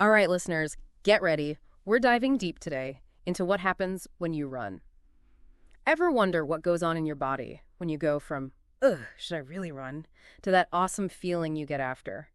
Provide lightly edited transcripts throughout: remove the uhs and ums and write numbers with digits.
All right, listeners, get ready. We're diving deep today into what happens when you run. Ever wonder what goes on in your body when you go from, ugh, should I really run, to that awesome feeling you get after?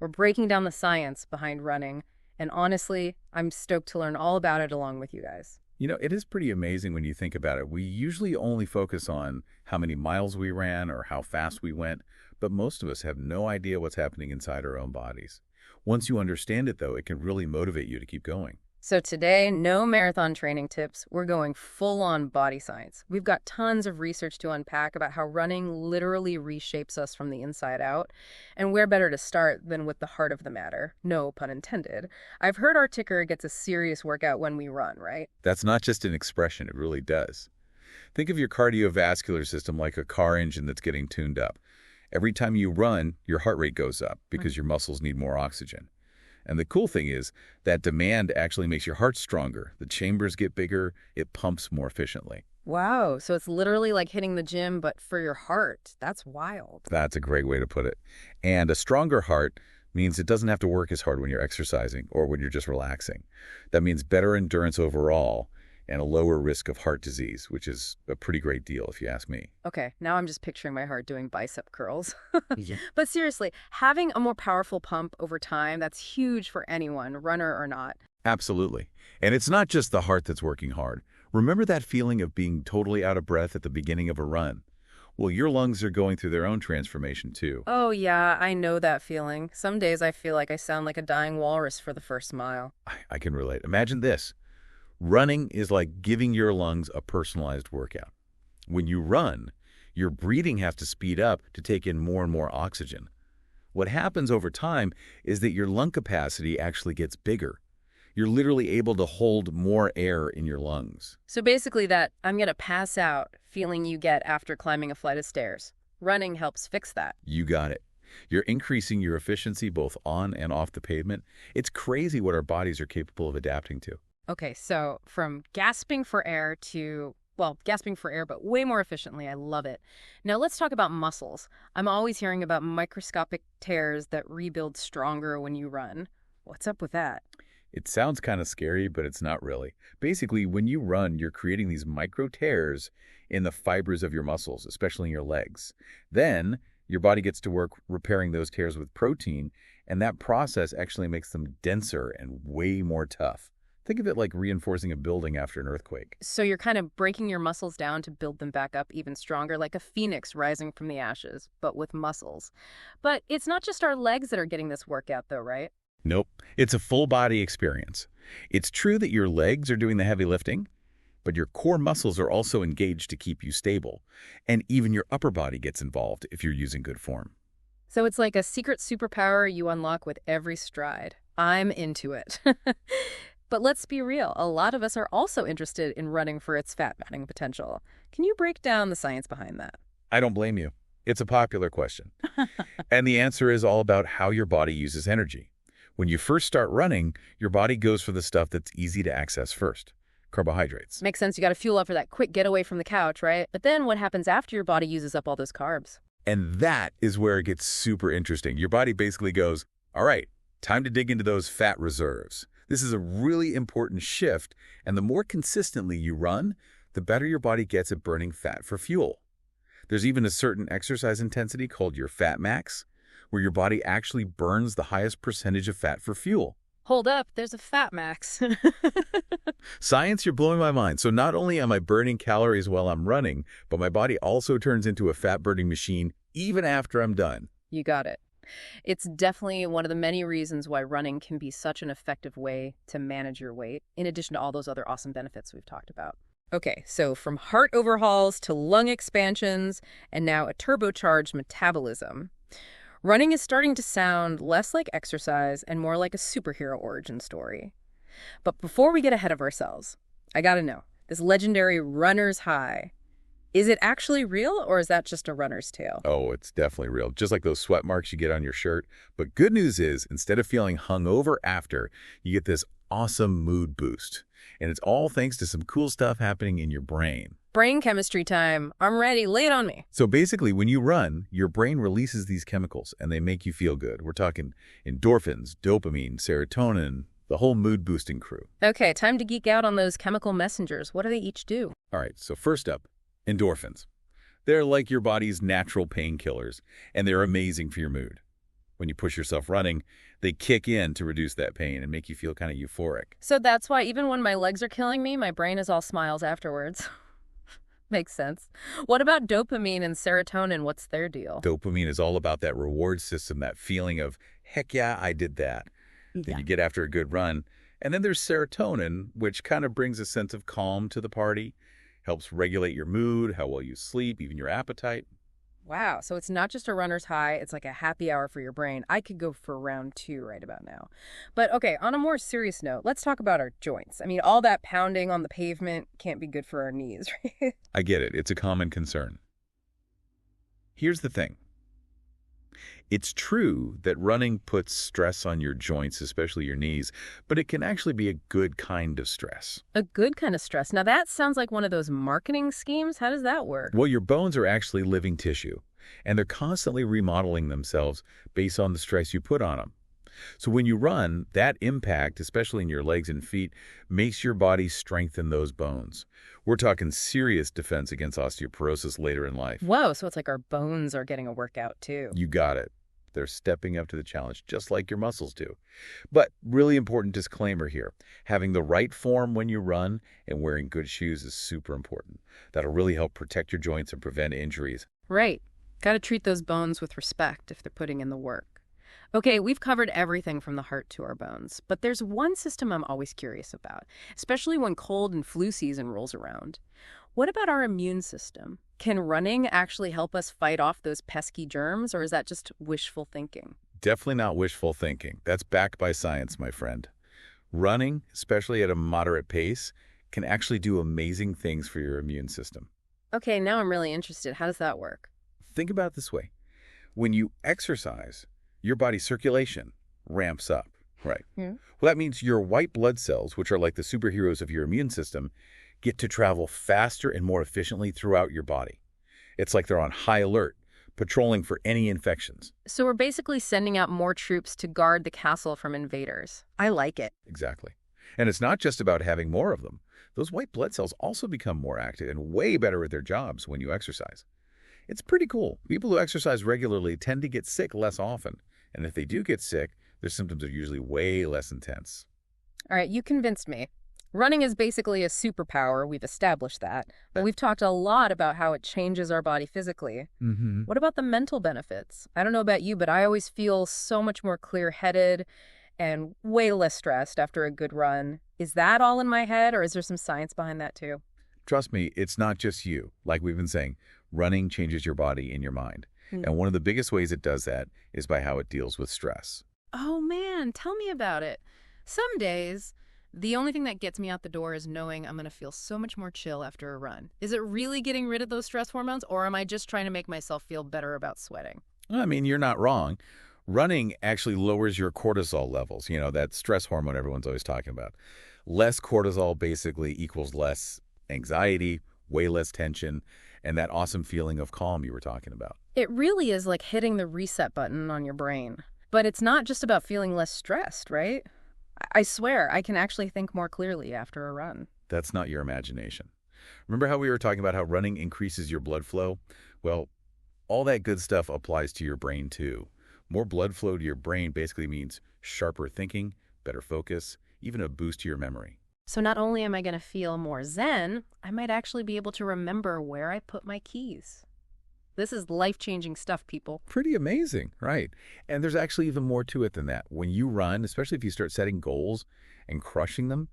We're breaking down the science behind running, and honestly, I'm stoked to learn all about it along with you guys. It is pretty amazing when you think about it. We usually only focus on how many miles we ran or how fast we went, but most of us have no idea what's happening inside our own bodies. Once you understand it, though, it can really motivate you to keep going. So today, no marathon training tips. We're going full on body science. We've got tons of research to unpack about how running literally reshapes us from the inside out. And where better to start than with the heart of the matter? No pun intended. I've heard our ticker gets a serious workout when we run, right? That's not just an expression, it really does. Think of your cardiovascular system like a car engine that's getting tuned up. Every time you run, your heart rate goes up because your muscles need more oxygen. And the cool thing is that demand actually makes your heart stronger. The chambers get bigger, it pumps more efficiently. Wow, so it's literally like hitting the gym, but for your heart. That's wild. That's a great way to put it. And a stronger heart means it doesn't have to work as hard when you're exercising or when you're just relaxing. That means better endurance overall and a lower risk of heart disease, which is a pretty great deal if you ask me. Okay, now I'm just picturing my heart doing bicep curls. Yeah. But seriously, having a more powerful pump over time, that's huge for anyone, runner or not. Absolutely. And it's not just the heart that's working hard. Remember that feeling of being totally out of breath at the beginning of a run? Well, your lungs are going through their own transformation too. Oh, yeah, I know that feeling. Some days I feel like I sound like a dying walrus for the first mile. I can relate. Imagine this. Running is like giving your lungs a personalized workout. When you run, your breathing has to speed up to take in more and more oxygen. What happens over time is that your lung capacity actually gets bigger. You're literally able to hold more air in your lungs. So basically, that I'm gonna pass out feeling you get after climbing a flight of stairs. Running helps fix that. You got it. You're increasing your efficiency both on and off the pavement. It's crazy what our bodies are capable of adapting to. Okay, so from gasping for air to, well, gasping for air, but way more efficiently. I love it. Now let's talk about muscles. I'm always hearing about microscopic tears that rebuild stronger when you run. What's up with that? It sounds kind of scary, but it's not really. Basically, when you run, you're creating these micro tears in the fibers of your muscles, especially in your legs. Then your body gets to work repairing those tears with protein, and that process actually makes them denser and way more tough. Think of it like reinforcing a building after an earthquake. So you're kind of breaking your muscles down to build them back up even stronger, like a phoenix rising from the ashes, but with muscles. But it's not just our legs that are getting this workout, though, right? Nope, it's a full body experience. It's true that your legs are doing the heavy lifting, but your core muscles are also engaged to keep you stable. And even your upper body gets involved if you're using good form. So it's like a secret superpower you unlock with every stride. I'm into it. But let's be real, a lot of us are also interested in running for its fat burning potential. Can you break down the science behind that? I don't blame you. It's a popular question. And the answer is all about how your body uses energy. When you first start running, your body goes for the stuff that's easy to access first, carbohydrates. Makes sense, you gotta fuel up for that quick getaway from the couch, right? But then what happens after your body uses up all those carbs? And that is where it gets super interesting. Your body basically goes, all right, time to dig into those fat reserves. This is a really important shift, and the more consistently you run, the better your body gets at burning fat for fuel. There's even a certain exercise intensity called your fat max, where your body actually burns the highest percentage of fat for fuel. Hold up, there's a fat max. Science, you're blowing my mind. So not only am I burning calories while I'm running, but my body also turns into a fat-burning machine even after I'm done. You got it. It's definitely one of the many reasons why running can be such an effective way to manage your weight, in addition to all those other awesome benefits we've talked about. Okay, so from heart overhauls to lung expansions, and now a turbocharged metabolism. Running is starting to sound less like exercise and more like a superhero origin story. But before we get ahead of ourselves, I gotta know, this legendary runner's high, is it actually real or is that just a runner's tale? Oh, it's definitely real. Just like those sweat marks you get on your shirt. But good news is, instead of feeling hungover after, you get this awesome mood boost. And it's all thanks to some cool stuff happening in your brain. Brain chemistry time. I'm ready. Lay it on me. So basically, when you run, your brain releases these chemicals and they make you feel good. We're talking endorphins, dopamine, serotonin, the whole mood-boosting crew. Okay, time to geek out on those chemical messengers. What do they each do? All right, so first up, endorphins. They're like your body's natural painkillers, and they're amazing for your mood. When you push yourself running, they kick in to reduce that pain and make you feel kind of euphoric. So that's why even when my legs are killing me, my brain is all smiles afterwards. Makes sense. What about dopamine and serotonin? What's their deal? Dopamine is all about that reward system, that feeling of, heck yeah, I did that. That you get after a good run. And then there's serotonin, which kind of brings a sense of calm to the party, helps regulate your mood, how well you sleep, even your appetite. Wow, so it's not just a runner's high, it's like a happy hour for your brain. I could go for round 2 right about now. But okay, on a more serious note, let's talk about our joints. I mean, all that pounding on the pavement can't be good for our knees, right? I get it. It's a common concern. Here's the thing. It's true that running puts stress on your joints, especially your knees, but it can actually be a good kind of stress. A good kind of stress. Now that sounds like one of those marketing schemes. How does that work? Well, your bones are actually living tissue, and they're constantly remodeling themselves based on the stress you put on them. So when you run, that impact, especially in your legs and feet, makes your body strengthen those bones. We're talking serious defense against osteoporosis later in life. Whoa, so it's like our bones are getting a workout too. You got it. They're stepping up to the challenge, just like your muscles do. But really important disclaimer here. Having the right form when you run and wearing good shoes is super important. That'll really help protect your joints and prevent injuries. Right. Got to treat those bones with respect if they're putting in the work. Okay, we've covered everything from the heart to our bones, but there's one system I'm always curious about, especially when cold and flu season rolls around. What about our immune system? Can running actually help us fight off those pesky germs, or is that just wishful thinking? Definitely not wishful thinking. That's backed by science, my friend. Running, especially at a moderate pace, can actually do amazing things for your immune system. Okay, now I'm really interested. How does that work? Think about it this way. When you exercise, your body's circulation ramps up, right? Yeah. Well, that means your white blood cells, which are like the superheroes of your immune system, get to travel faster and more efficiently throughout your body. It's like they're on high alert, patrolling for any infections. So we're basically sending out more troops to guard the castle from invaders. I like it. Exactly. And it's not just about having more of them. Those white blood cells also become more active and way better at their jobs when you exercise. It's pretty cool. People who exercise regularly tend to get sick less often. And if they do get sick, their symptoms are usually way less intense. All right, you convinced me. Running is basically a superpower. We've established that. But we've talked a lot about how it changes our body physically. Mm-hmm. What about the mental benefits? I don't know about you, but I always feel so much more clear-headed and way less stressed after a good run. Is that all in my head, or is there some science behind that too? Trust me, it's not just you. Like we've been saying, running changes your body and your mind. And one of the biggest ways it does that is by how it deals with stress. Oh man, tell me about it. Some days, the only thing that gets me out the door is knowing I'm going to feel so much more chill after a run. Is it really getting rid of those stress hormones, or am I just trying to make myself feel better about sweating? I mean, you're not wrong. Running actually lowers your cortisol levels, that stress hormone everyone's always talking about. Less cortisol basically equals less anxiety, way less tension, and that awesome feeling of calm you were talking about. It really is like hitting the reset button on your brain. But it's not just about feeling less stressed, right? I swear, I can actually think more clearly after a run. That's not your imagination. Remember how we were talking about how running increases your blood flow? Well, all that good stuff applies to your brain too. More blood flow to your brain basically means sharper thinking, better focus, even a boost to your memory. So not only am I going to feel more zen, I might actually be able to remember where I put my keys. This is life-changing stuff, people. Pretty amazing, right? And there's actually even more to it than that. When you run, especially if you start setting goals and crushing them,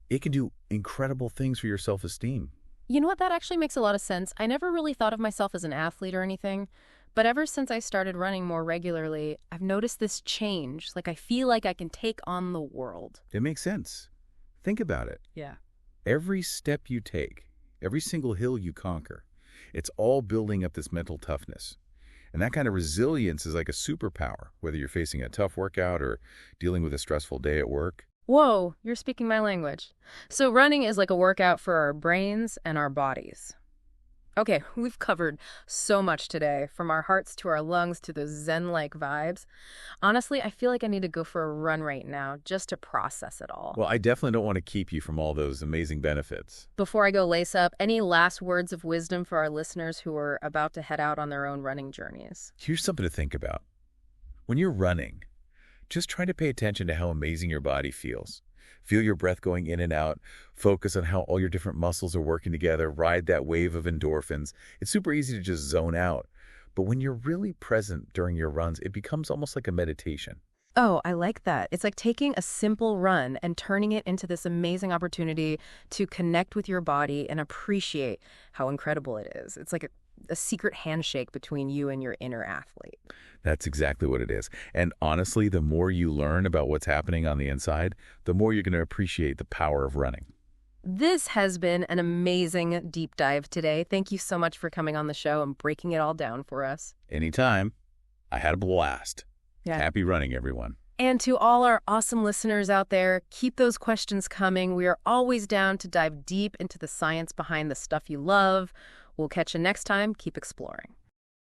it can do incredible things for your self-esteem. You know what? That actually makes a lot of sense. I never really thought of myself as an athlete or anything, but ever since I started running more regularly, I've noticed this change. Like I feel like I can take on the world. It makes sense. Think about it. Yeah. Every step you take, every single hill you conquer, it's all building up this mental toughness. And that kind of resilience is like a superpower, whether you're facing a tough workout or dealing with a stressful day at work. Whoa, you're speaking my language. So running is like a workout for our brains and our bodies. Okay, we've covered so much today, from our hearts to our lungs to those zen-like vibes. Honestly, I feel like I need to go for a run right now just to process it all. Well, I definitely don't want to keep you from all those amazing benefits. Before I go lace up, any last words of wisdom for our listeners who are about to head out on their own running journeys? Here's something to think about. When you're running, just try to pay attention to how amazing your body feels. Feel your breath going in and out. Focus on how all your different muscles are working together. Ride that wave of endorphins. It's super easy to just zone out. But when you're really present during your runs, it becomes almost like a meditation. Oh, I like that. It's like taking a simple run and turning it into this amazing opportunity to connect with your body and appreciate how incredible it is. It's like a secret handshake between you and your inner athlete. That's exactly what it is. And honestly, the more you learn about what's happening on the inside, the more you're going to appreciate the power of running. This has been an amazing deep dive today. Thank you so much for coming on the show and breaking it all down for us. Anytime. I had a blast. Yeah. Happy running, everyone. And to all our awesome listeners out there, keep those questions coming. We are always down to dive deep into the science behind the stuff you love. We'll catch you next time. Keep exploring.